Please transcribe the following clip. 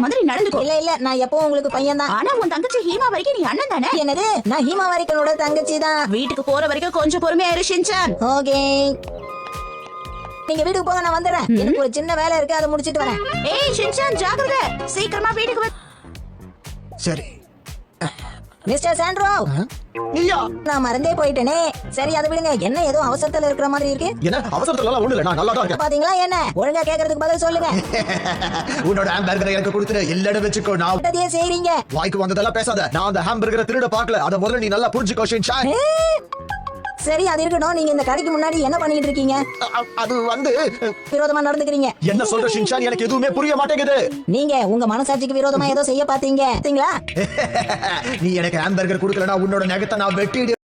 மாதிரி நடந்துக்கோ. இல்ல நான் எப்பவும் உங்களுக்கு பையன் தான். ஆனா உன் தங்கச்சி ஹீமா வரைக்கும் நீ அண்ணன் தானே? என்னது? நான் ஹீமா வரைக்கனோட தங்கச்சி தான். வீட்டுக்கு போற வரைக்கும் கொஞ்சம் பொறுமையா இரு ஷின்சான். ஓகே, நீங்க வீட்டுக்கு போங்க, நான் வந்துடுறேன். எனக்கு ஒரு சின்ன வேலை இருக்கு, அதை முடிச்சிட்டு வரேன். ஏய் ஷின்சான் ஜாக்கிரதை, சீக்கிரமா வீட்டுக்கு சரி. மிஸ்டர் சாண்ட்ரோ, நீயா? நான் மறந்தே போயிட்டேனே. சரி அதை விடுங்க. என்ன ஏதோ அவசரத்துல இருக்கிற மாதிரி இருக்கு? என்ன அவசரத்துல எல்லாம் ஒண்ணு இல்ல, நான் நல்லா தான் இருக்கேன். பாத்தீங்களா? என்ன ஒழுங்கா கேக்குறதுக்கு பதில் சொல்லுங்க. உன்னோட ஹாம்பர்கரை எனக்கு கொடுத்துரு, இல்லன்னு வெச்சுக்கோ. நான் விட்டதையே செய்றீங்க. வாய்க்கு வந்ததெல்லாம் பேசாத. நான் அந்த ஹாம்பர்கரை திருட பார்க்கல. அத முதல்ல நீ நல்லா புரிஞ்சுக்கோ ஷின்சான். சரி அது இருக்கட்டும். நீங்க இந்த கடைக்கு முன்னாடி என்ன பண்ணிட்டு இருக்கீங்க? அது வந்து விரோதமா நடந்துக்கிறீங்க. என்ன சொல்ற ஷின்சான்? எனக்கு எதுவுமே புரிய மாட்டேங்குது. நீங்க உங்க மனசாட்சிக்கு விரோதமா ஏதோ செய்ய பாத்தீங்க. நீ எனக்கு ஹாம்பர்கர் கொடுக்கலனா உன்னோட நகத்தை நான் வெட்டிடு.